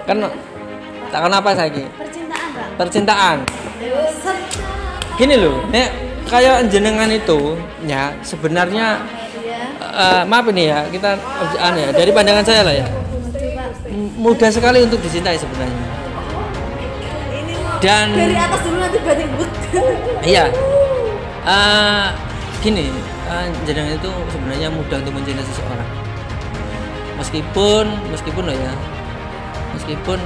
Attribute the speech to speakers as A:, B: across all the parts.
A: Kan takon apa saiki?
B: Percintaan, Pak.
A: Percintaan. Gini loh, nek kayak jenengan itu ya sebenarnya maaf ini ya, kita ya, dari pandangan saya lah ya. Mudah sekali untuk dicintai sebenarnya. Dan
B: dari atas dulu nanti banting but.
A: Iya. Gini, jenengan itu sebenarnya mudah untuk mencintai seseorang. Meskipun loh ya. Meskipun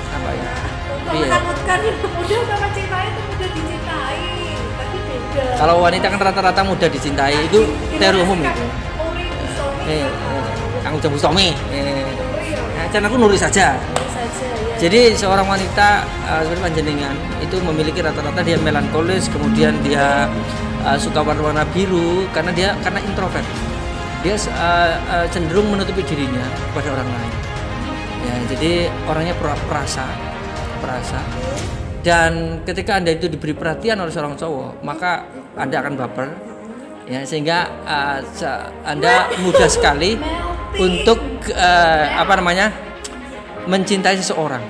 A: apa ya?
B: Iya. Menakutkan mudah sama cintai itu mudah dicintai, tapi beda.
A: Kalau wanita kan rata-rata mudah dicintai, itu teori umum itu. Kang Ujang Bustami. Can aku nulis saja.
B: Ya.
A: Jadi seorang wanita seperti panjenengan itu memiliki rata-rata dia melankolis, kemudian dia suka warna-warna biru karena introvert. Dia cenderung menutupi dirinya kepada orang lain. Ya, jadi orangnya perasa. Dan ketika Anda itu diberi perhatian oleh seorang cowok, maka Anda akan baper. Ya, sehingga Anda mudah sekali untuk mencintai seseorang.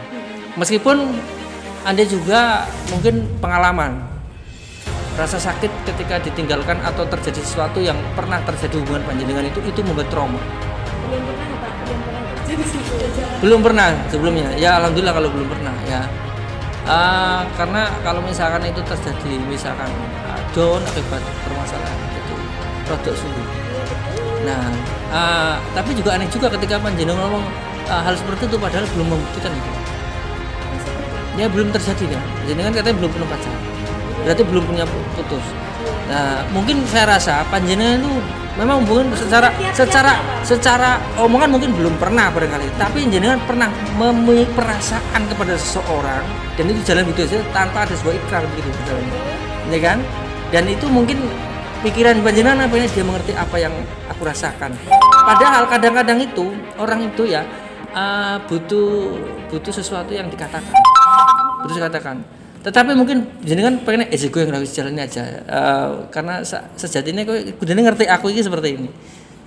A: Meskipun Anda juga mungkin pengalaman rasa sakit ketika ditinggalkan atau terjadi sesuatu yang pernah terjadi hubungan panjenengan itu membuat trauma. Belum pernah sebelumnya. Ya alhamdulillah kalau belum pernah ya. Karena kalau misalkan itu terjadi misalkan down akibat permasalahan itu rodok sulit. Nah, tapi juga aneh juga ketika panjenengan ngomong hal seperti itu padahal belum membuktikan itu. Ya belum terjadi kan. Jenengan katanya belum punya pacar. Berarti belum punya putus. Nah, mungkin saya rasa panjenengan itu memang hubungan secara omongan mungkin belum pernah barangkali, tapi jenengan pernah memiliki perasaan kepada seseorang dan itu jalan gitu saja tanpa ada sebuah ikrar begitu jalannya. Ya kan? Dan itu mungkin pikiran panjenengan apa dia mengerti apa yang aku rasakan. Padahal kadang-kadang itu orang itu ya butuh sesuatu yang dikatakan. Tetapi mungkin jenengan pengen gue yang harus jalani aja karena sejatinya gue ngerti aku ini seperti ini.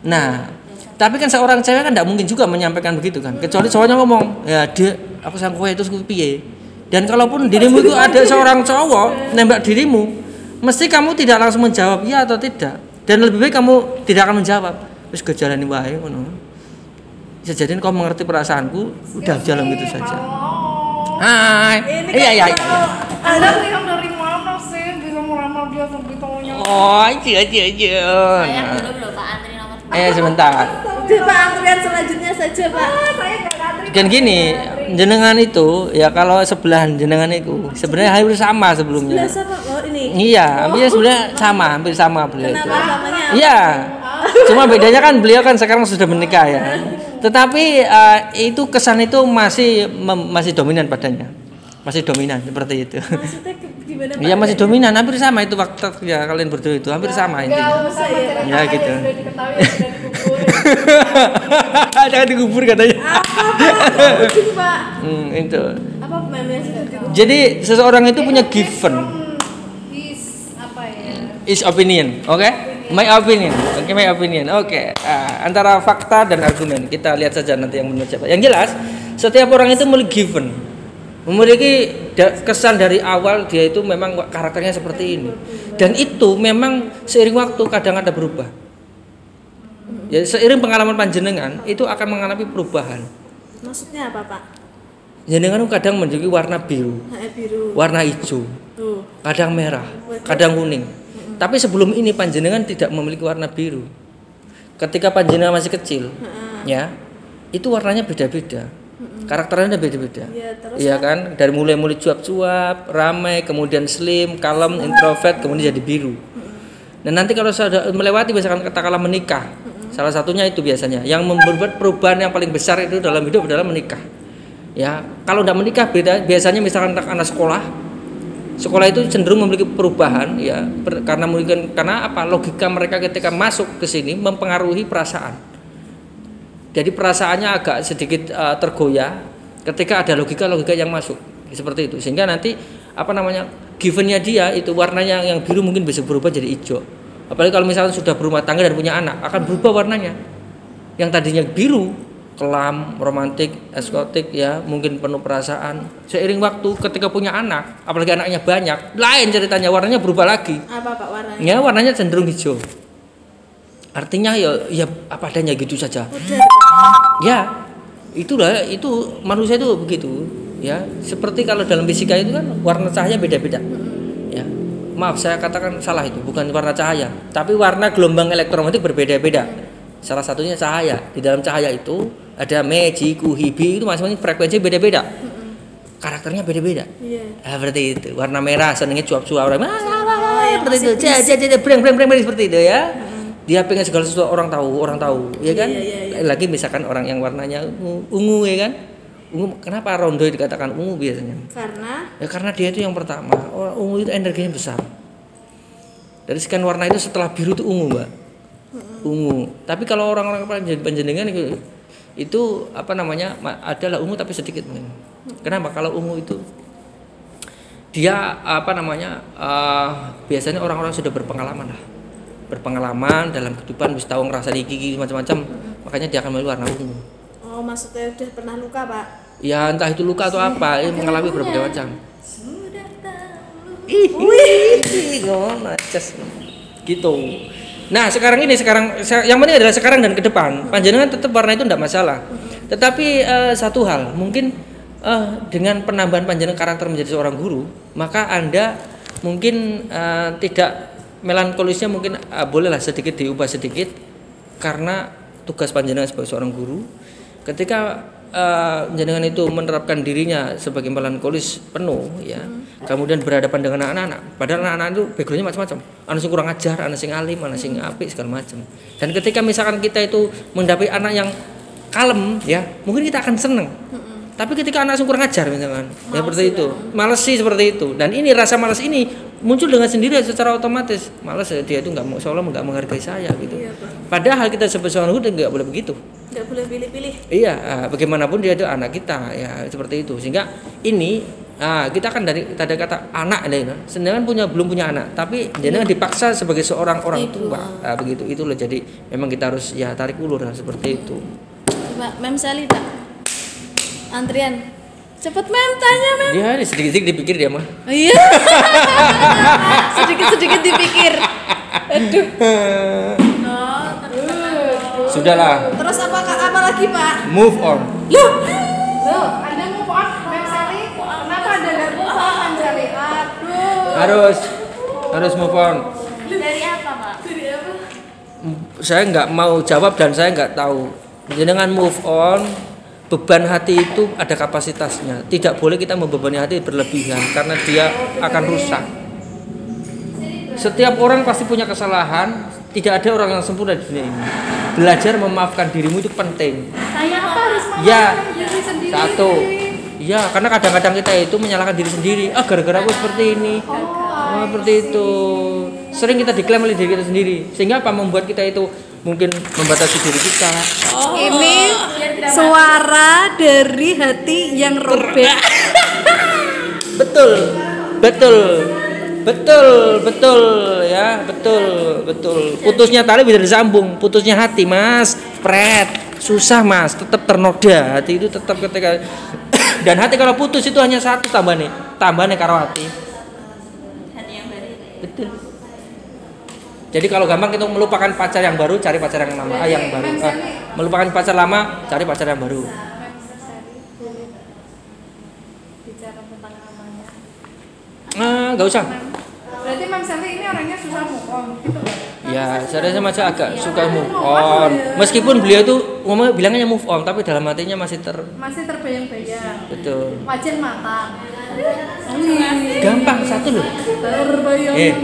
A: Nah, tapi kan seorang cewek kan tidak mungkin juga menyampaikan begitu kan, kecuali cowoknya ngomong ya dia aku sang kowe terus gue piye. Dan kalaupun dirimu itu ada seorang cowok nembak dirimu, mesti kamu tidak langsung menjawab ya atau tidak, dan lebih baik kamu tidak akan menjawab terus gue jalani wae ngono. Sejatinya kau mengerti perasaanku, udah jalan gitu saja. Hai. Iya.
B: Anda yang dari mana sih bisa melamar dia seperti taunya?
A: Oh, iya.
C: Saya belum loh Pak, antri nomor.
A: Sebentar.
B: Di Pak antrian selanjutnya saja Pak. Saya nggak antri.
A: Dan gini, jenengan itu ya kalau sebelah jenengan itu sebenarnya hampir sama sebelumnya.
B: Biasa Pak, oh ini.
A: Iya, sebenarnya hampir sama beliau itu.
B: Kenapa namanya?
A: Iya. Cuma bedanya kan beliau kan sekarang sudah menikah ya. Tetapi itu kesan itu masih dominan padanya. Masih dominan seperti itu.
B: Maksudnya gimana Pak?
A: Iya masih dominan, hampir sama itu waktu ya kalian berdua itu hampir sama intinya. Ya gitu. Jangan dikubur katanya.
B: Apa Pak?
A: Itu.
B: Apa namanya dikubur?
A: Jadi seseorang itu punya given. Is opinion, oke? My opinion, my opinion, oke. Antara fakta dan argumen kita lihat saja nanti yang benar siapa. Yang jelas, setiap orang itu memiliki kesan dari awal dia itu memang karakternya seperti ini, dan itu memang seiring waktu kadang ada berubah. Ya, seiring pengalaman panjenengan itu akan mengalami perubahan.
B: Maksudnya apa Pak?
A: Jenengan kadang menunjuki warna biru, warna hijau, kadang merah, kadang kuning. Tapi sebelum ini panjenengan tidak memiliki warna biru. Ketika panjenengan masih kecil, ya, itu warnanya beda-beda. Karakternya beda-beda. Iya kan? Dari mulai cuap-cuap, ramai, kemudian slim, kalem, introvert, kemudian jadi biru. Dan nanti kalau sudah melewati misalkan katakanlah menikah, salah satunya itu biasanya yang membuat perubahan yang paling besar itu dalam hidup adalah menikah. Ya, kalau tidak menikah biasanya misalkan anak sekolah itu cenderung memiliki perubahan ya karena apa, logika mereka ketika masuk ke sini mempengaruhi perasaan. Jadi perasaannya agak sedikit tergoyah ketika ada logika yang masuk seperti itu, sehingga nanti givennya dia itu warnanya yang biru mungkin bisa berubah jadi hijau. Apalagi kalau misalnya sudah berumah tangga dan punya anak, akan berubah warnanya. Yang tadinya biru kelam, romantik, eksotik ya, mungkin penuh perasaan. Seiring waktu ketika punya anak, apalagi anaknya banyak, lain ceritanya, warnanya berubah lagi.
B: Apa Pak warnanya?
A: Ya, warnanya cenderung hijau. Artinya ya apa adanya gitu saja. Ya, itulah itu manusia itu begitu ya. Seperti kalau dalam fisika itu kan warna cahaya beda-beda. Ya. Maaf saya katakan salah, itu bukan warna cahaya, tapi warna gelombang elektromagnetik berbeda-beda. Salah satunya cahaya. Di dalam cahaya itu ada Meiji, Kuhibi, itu masing-masing frekuensi beda-beda. Karakternya beda-beda. Seperti itu. Warna merah senengnya cuap-cuap, seperti itu. Breng seperti itu ya. Dia pengen segala sesuatu orang tahu, ya kan? Lagi misalkan orang yang warnanya ungu, ya kan? Ungu, kenapa rondo dikatakan ungu biasanya? Karena dia itu yang pertama. Ungu itu energinya besar. Dari sekian warna itu setelah biru itu ungu, Mbak. Ungu. Tapi kalau orang-orang panjenengan itu apa namanya? Adalah ungu tapi sedikit mungkin. Kenapa? Kalau ungu itu dia apa namanya? Biasanya orang-orang sudah berpengalaman dalam kehidupan, bisa tahu ngerasa gigi macam-macam, makanya dia akan memilih warna ungu.
B: Oh, maksudnya udah pernah luka, Pak?
A: Ya, entah itu luka atau apa, mengalami berbagai macam.
B: Sudah tahu.
A: Gitu. Nah, sekarang yang penting adalah sekarang dan ke depan. Panjenengan tetap warna itu tidak masalah. Tetapi satu hal, mungkin dengan penambahan panjenengan karakter menjadi seorang guru, maka Anda mungkin tidak melankolisnya mungkin bolehlah sedikit diubah sedikit, karena tugas panjenengan sebagai seorang guru ketika panjenengan itu menerapkan dirinya sebagai melankolis penuh ya, kemudian berhadapan dengan anak-anak, padahal anak-anak itu backgroundnya macam-macam, anak sing kurang ajar, anak sing alim, anak sing apik segala macam. Dan ketika misalkan kita itu mendapat anak yang kalem ya, mungkin kita akan seneng. Tapi ketika anak kurang ajar misalkan, ya seperti itu, males sih seperti itu. Dan ini rasa malas ini muncul dengan sendiri secara otomatis. Malas dia itu nggak mau, seolah nggak menghargai saya gitu.
B: Iya,
A: padahal kita sebagai seorang guru nggak boleh begitu.
B: Nggak boleh pilih-pilih.
A: Iya, bagaimanapun dia itu anak kita ya seperti itu. Sehingga ini kita kan dari tanda kata anak ini, sedangkan belum punya anak, tapi jangan dipaksa sebagai seorang orang tua. Begitu itu loh. Jadi memang kita harus ya tarik ulur seperti itu.
B: Coba Mem Sally tak? Antrian. Cepet Mem, tanya Mem.
A: Dia sedikit-sedikit dipikir dia mah.
B: Iya. Sedikit-sedikit dipikir. Aduh.
A: Sudahlah.
B: Terus apa lagi, Pak?
A: Move on.
B: Loh, Anda move on, Mem Sally. Kenapa Anda nggak move on, Mem Sally? Aduh.
A: Harus move on.
C: Dari apa, Pak?
B: Dari apa?
A: Saya nggak mau jawab dan saya nggak tahu. Dengan move on, beban hati itu ada kapasitasnya. Tidak boleh kita membebani hati berlebihan karena dia akan rusak. Setiap orang pasti punya kesalahan. Tidak ada orang yang sempurna di dunia ini. Belajar memaafkan dirimu itu penting.
B: Saya harus
A: Ya,
B: diri sendiri.
A: satu. Ya, karena kadang-kadang kita itu menyalahkan diri sendiri. Gara-gara aku seperti ini. Seperti itu. Sering kita diklaim oleh diri kita sendiri. Sehingga apa membuat kita itu mungkin membatasi diri kita.
B: Ini suara dari hati yang robek. Betul ya, betul. Putusnya tali bisa disambung, putusnya hati, Mas. Susah, Mas. Tetap ternoda hati itu tetap ketika dan hati kalau putus itu hanya satu tambahnya karo hati.
C: Hati yang baru.
A: Betul. Jadi kalau gampang kita melupakan pacar yang baru, cari pacar yang lama, yang baru. Melupakan pacar lama, cari pacar yang baru.
B: Bicara tentang namanya.
A: Nggak usah.
B: Berarti Mem Sally ini orangnya susah move on, gitu.
A: Ya, saya masih agak suka move on. Meskipun beliau tuh bilangnya move on, tapi dalam hatinya masih
B: terbayang-bayang.
A: Betul.
B: Wajah matang.
A: Gampang satu loh.
B: Terbayang-bayang.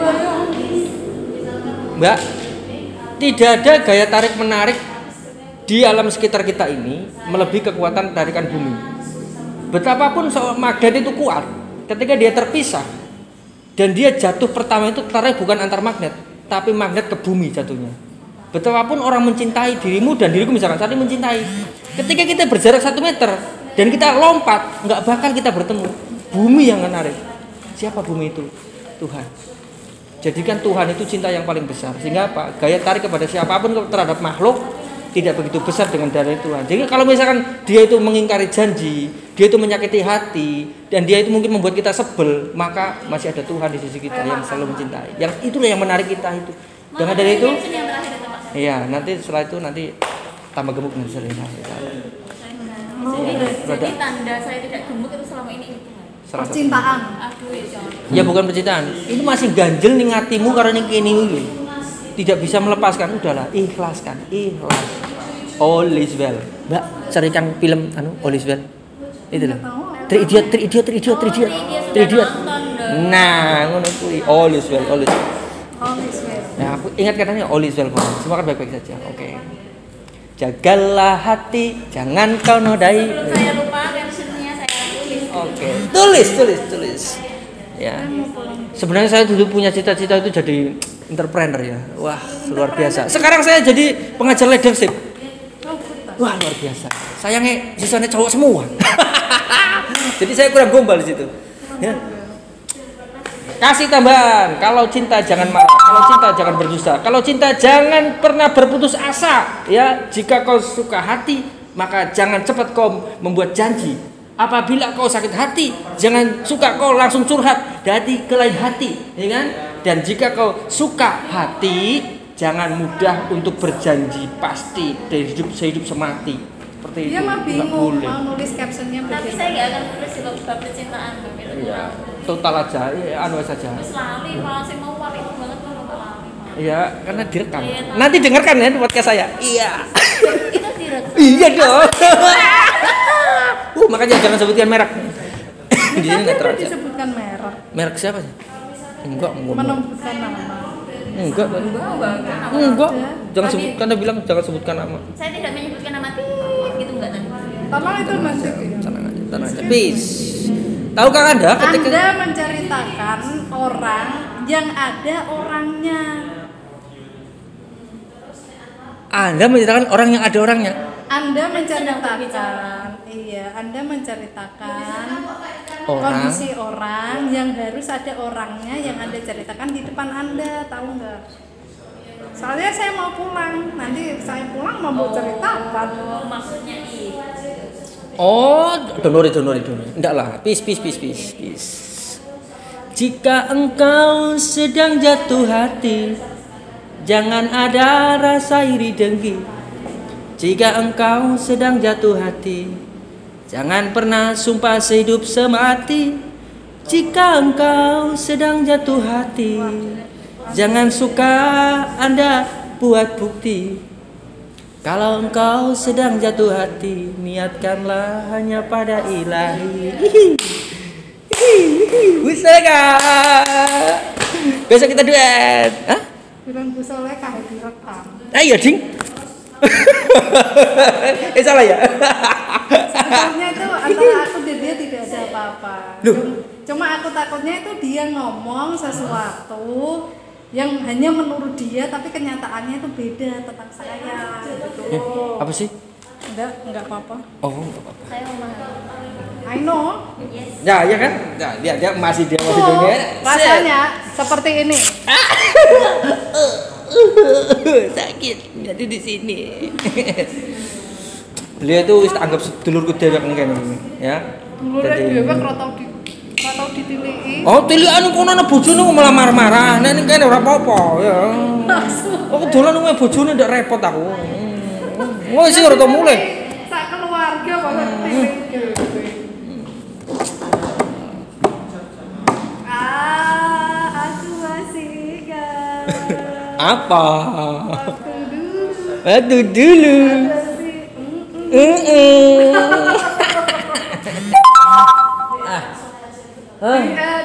A: Mbak, tidak ada gaya tarik menarik di alam sekitar kita ini melebihi kekuatan tarikan bumi. Betapapun magnet itu kuat, ketika dia terpisah dan dia jatuh pertama itu tarik bukan antar magnet, tapi magnet ke bumi jatuhnya. Betapapun orang mencintai dirimu dan diriku misalkan saling mencintai, ketika kita berjarak 1 meter dan kita lompat, nggak bakal kita bertemu. Bumi yang menarik. Siapa bumi itu? Tuhan. Jadikan Tuhan itu cinta yang paling besar. Sehingga apa? Gaya tarik kepada siapapun terhadap makhluk tidak begitu besar dengan darah Tuhan. Jadi kalau misalkan dia itu mengingkari janji, dia itu menyakiti hati, dan dia itu mungkin membuat kita sebel, maka masih ada Tuhan di sisi kita yang selalu mencintai. Yang itulah yang menarik kita itu. Dengan dari itu, iya nanti setelah itu nanti tambah gemuk dan selera.
C: Jadi tanda saya tidak gemuk itu selama ini itu.
D: Percintaan.
C: Aduh ya jangan.
A: Ya bukan percintaan. Itu masih ganjel ning hatimu karena ning kene iki. Tidak bisa melepaskan, udahlah, ikhlaskan, ikhlas. All is well. Mbak, carikan film All is well. Itu loh. Three Idiot. Nah, ngono kuwi. All is well, all is well. Nah, aku ingat katanya all is well. Semua kan baik-baik saja. Oke. Jagalah hati, jangan kau nodai.
C: Saya lupa captionnya saya tulis.
A: Oke. Tulis. Ya. Sebenarnya saya dulu punya cita-cita itu jadi entrepreneur ya. Wah, luar biasa. Sekarang saya jadi pengajar leadership. Wah, luar biasa. Sayangnya sisanya cowok semua. Jadi saya kurang gombal di situ. Ya. Kasih tambahan, kalau cinta jangan marah, kalau cinta jangan berdusta, kalau cinta jangan pernah berputus asa. Ya, jika kau suka hati, maka jangan cepat kau membuat janji. Apabila kau sakit hati, jangan suka kau langsung curhat dari ke lain hati, ya kan? Dan jika kau suka hati, jangan mudah untuk berjanji pasti dari hidup sehidup semati. Seperti
D: dia
A: itu.
D: mah bingung mau nulis captionnya.
C: Tapi saya nggak akan nulis di bab percintaan.
A: Iya, total aja, anu saja.
C: Terus lali, malah saya mau wali banget kalau lali.
A: Iya, karena direkam. Nanti dengarkan ya podcast saya. Iya.
C: Itu direkam.
A: Iya dong. Makanya jangan sebutkan merek. Di sini nggak terasa.
D: Disebutkan merek.
A: Merek siapa sih? Enggak.
D: Menyebutkan nama.
A: Enggak. Jangan sebutkan. Anda bilang jangan sebutkan nama.
C: Saya tidak menyebutkan nama gitu enggak tadi.
D: Tolong itu nanti.
A: Tenang aja. Peace. Tahukah Anda ketika
D: Anda menceritakan orang yang ada orangnya.
A: Anda menceritakan orang yang ada orangnya?
D: Anda menceritakan, iya, Anda menceritakan
A: Orang.
D: kondisi orang yang harus ada orangnya yang Anda ceritakan di depan Anda, tahu nggak? Soalnya saya mau pulang, nanti saya pulang mau ceritakan.
C: Maksudnya
A: Oh, donori. Enggak lah, peace. Jika engkau sedang jatuh hati, jangan ada rasa iri dengki. Jika engkau sedang jatuh hati, jangan pernah sumpah sehidup semati. Jika engkau sedang jatuh hati, jangan suka Anda buat bukti. Kalau engkau sedang jatuh hati, niatkanlah hanya pada Ilahi. Busaka. Besok kita duet. Hah?
D: Bilang Bu Soleh kah direkam.
A: Ayo ding. Salah ya.
D: Sebetulnya itu antara aku dan dia tidak ada apa-apa.
A: Loh.
D: Cuma aku takutnya itu dia ngomong sesuatu yang hanya menurut dia tapi kenyataannya itu beda tentang saya gitu.
A: Apa sih?
D: Enggak apa-apa.
A: Oh, enggak apa-apa.
C: saya memahami.
D: I know.
C: Yes.
A: Ya, ya kan? Nah, dia masih dunia.
D: Rasanya seperti ini.
A: Sakit. Jadi di sini. Beliau itu anggap sedulurku dewek nih kan ini, ya.
D: Mulai dewek rotau ditiliki.
A: Oh, tilikan kono ana bojone kok malah marah-marah. Nek kene ora apa-apa ya. Aku dolan nang bojone ndak repot aku. Wis sing rada mulai.
D: Sak keluarga banget tiliki. Aku masih ingat.
A: Apa?
D: Waktu dulu.
A: Aduh dulu.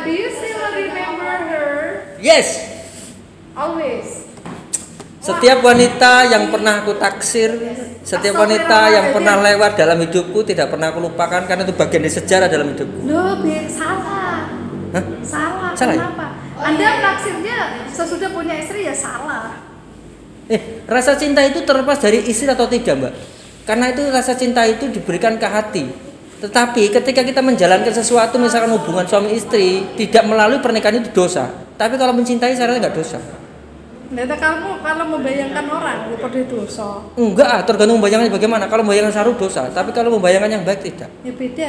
D: Do you still remember her?
A: Yes.
D: Always.
A: Setiap wanita yang pernah aku taksir, setiap wanita yang pernah lewat dalam hidupku tidak pernah aku lupakan karena itu bagian dari sejarah dalam hidupku.
D: Loh, salah.
A: Hah?
D: Salah.
A: Salah ya?
D: Kenapa? Anda naksirnya sesudah punya istri ya salah.
A: Rasa cinta itu terlepas dari istri atau tidak, Mbak? Karena itu rasa cinta itu diberikan ke hati. Tetapi ketika kita menjalankan sesuatu, misalkan hubungan suami istri, tidak melalui pernikahan itu dosa. Tapi kalau mencintai saya rasa nggak dosa.
D: Ternyata kamu kalau membayangkan orang itu pada dosa.
A: Enggak, tergantung membayangkannya bagaimana. Kalau membayangkan saru dosa, tapi kalau membayangkan yang baik tidak.
D: Ya beda.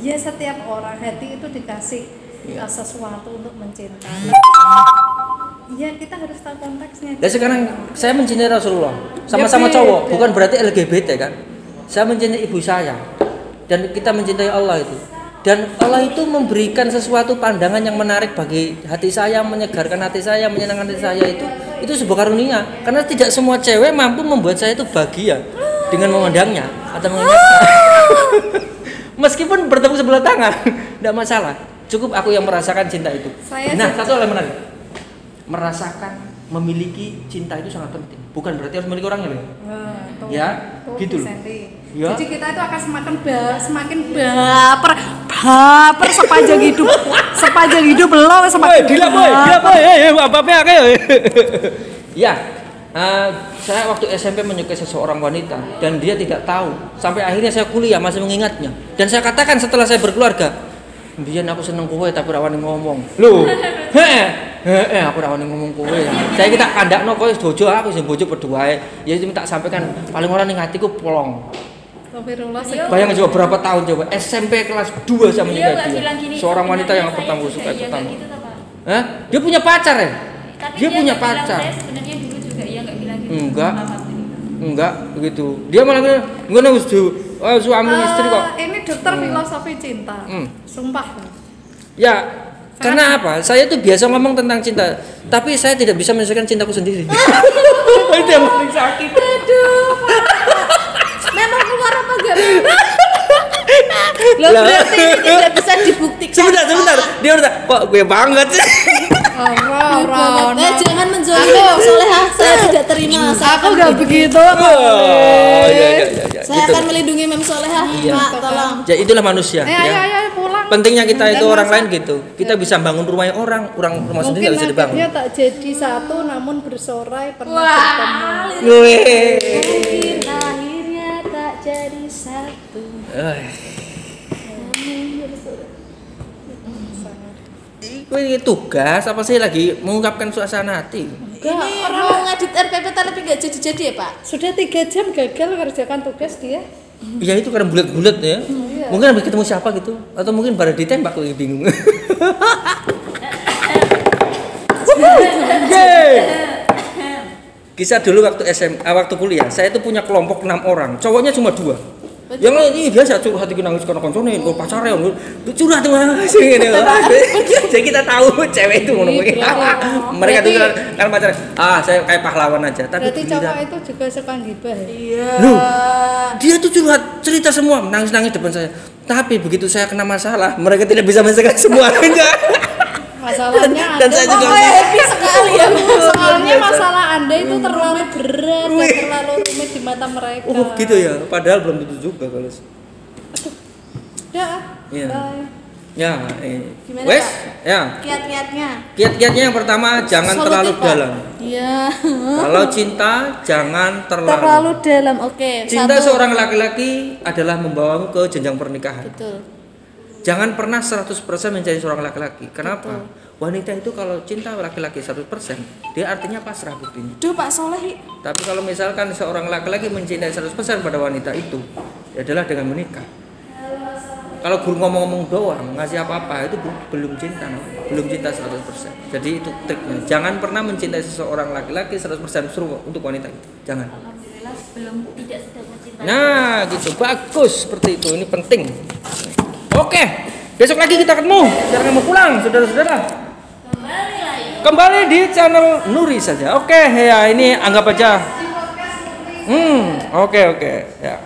D: Ya setiap orang hati itu dikasih sesuatu untuk mencintai. Ya kita harus tahu konteksnya.
A: Dan sekarang saya mencintai Rasulullah, sama-sama cowok, bukan berarti LGBT kan. Saya mencintai ibu saya, dan kita mencintai Allah itu. Dan Allah itu memberikan sesuatu pandangan yang menarik bagi hati saya, menyegarkan hati saya, menyenangkan hati saya itu sebuah karunia. Karena tidak semua cewek mampu membuat saya itu bahagia dengan memandangnya atau mengingatnya. Meskipun bertemu sebelah tangan, tidak masalah. Cukup aku yang merasakan cinta itu. Satu hal yang menarik, merasakan, memiliki cinta itu sangat penting. Bukan berarti harus memiliki orangnya loh. Ya, gitu loh. Ya.
D: Jadi kita itu akan semakin baper sepanjang hidup lo semakin
A: gila boy, apa-apa ya. Saya waktu SMP menyukai seseorang wanita dan dia tidak tahu. Sampai akhirnya saya kuliah masih mengingatnya. Dan saya katakan setelah saya berkeluarga, biyen aku seneng kowe tapi ora wani ngomong. Lho, aku ora wani ngomong kowe. Saya kita kandakno kowe bojo aku sing bojo berduae. Ya itu tak sampaikan paling ora ning atiku polong. Bayangin coba berapa tahun coba SMP kelas 2 saya mencintai dia. Seorang wanita yang pertama suka pertama. Hah? Dia punya pacar ya? Dia punya pacar.
C: Saya sebenarnya dulu juga enggak bilang gitu.
A: Enggak begitu. Dia malah bilang, "Ngono wis suami istri kok."
D: Ini dokter filosofi cinta. Sumpah.
A: Ya, karena apa? Saya tuh biasa ngomong tentang cinta, tapi saya tidak bisa menyelesaikan cintaku sendiri. Itu yang paling sakit.
D: Aduh. Memang keluar apa enggak?
E: Loh berarti ini tidak bisa dibuktikan.
A: Sebentar. Dia udah kok gue banget sih.
E: Jangan menzolimi solehah. Saya tidak terima.
D: Aku enggak begitu.
A: Iya.
E: Saya akan melindungi Mem Solehah. Pak, tolong.
A: Ya itulah manusia.
D: Ayo pulang.
A: Pentingnya kita itu orang lain gitu. Kita bisa bangun rumahnya orang rumah sendiri nggak bisa dibangun.
D: Mungkin tak jadi satu namun bersorai pernah bertemu.
E: Mungkin akhirnya tak jadi satu.
A: Ini tugas apa sih lagi mengungkapkan suasana hati?
E: Ini mau ngedit RPP tapi nggak jadi ya Pak?
D: Sudah 3 jam gagal mengerjakan tugas dia.
A: Ya itu karena bulat-bulat ya.
D: Iya.
A: Mungkin habis ketemu siapa gitu atau mungkin pada ditembak lagi bingung. Kisah dulu waktu SMA, waktu kuliah, saya itu punya kelompok 6 orang, cowoknya cuma 2. Yang lain ini biasa curhat iki nangis karena koncone, kok pacare curhat sing ngene. Jadi kita tahu cewek itu ngono kuwi. Mereka tuh kan pacaran. Saya kayak pahlawan aja, tapi
D: berarti cowok itu juga suka gibah.
E: Iya.
A: Loh, dia tuh curhat cerita semua, nangis-nangis depan saya. Tapi begitu saya kena masalah, mereka tidak bisa menyelesaikan semuanya.
D: Masalahnya
A: dan saya juga
E: happy sekali ya.
D: Soalnya masalah Anda itu terlalu berat dan terlalu rumit di mata mereka.
A: Oh gitu ya, padahal belum tentu juga kalau.
D: Iya.
A: Ya,
E: Gimana,
A: wes,
E: Pak?
A: ya. Kiat-kiatnya yang pertama jangan terlalu dalam.
E: Iya.
A: Kalau cinta jangan
E: terlalu dalam. Oke.
A: Cinta seorang laki-laki adalah membawamu ke jenjang pernikahan.
E: Betul.
A: Jangan pernah 100% menjadi seorang laki-laki. Kenapa?
E: Betul.
A: Wanita itu kalau cinta laki-laki 100%, dia artinya pasrah buktinya.
E: Duh Pak Soleh.
A: Tapi kalau misalkan seorang laki-laki mencintai 100% pada wanita itu, adalah dengan menikah. Kalau guru ngomong-ngomong doang, ngasih apa-apa, itu belum cinta, belum cinta 100%. Jadi itu triknya. Jangan pernah mencintai seseorang laki-laki 100% suruh untuk wanita itu. Jangan.
C: Alhamdulillah tidak sedang mencintai.
A: Nah, gitu. Bagus seperti itu. Ini penting. Oke. Besok lagi kita ketemu. Sekarang mau pulang, saudara-saudara. Kembali di channel Nuri saja. Oke, ya ini anggap aja. Oke, ya.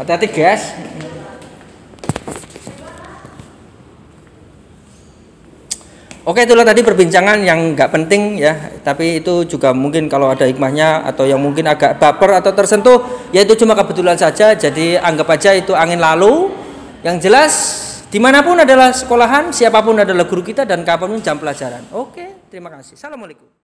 A: Hati-hati, guys. Oke, itulah tadi perbincangan yang nggak penting ya, tapi itu juga mungkin kalau ada hikmahnya atau yang mungkin agak baper atau tersentuh, ya itu cuma kebetulan saja. Jadi anggap aja itu angin lalu. Yang jelas dimanapun adalah sekolahan, siapapun adalah guru kita dan kapanpun jam pelajaran. Oke, terima kasih. Assalamualaikum.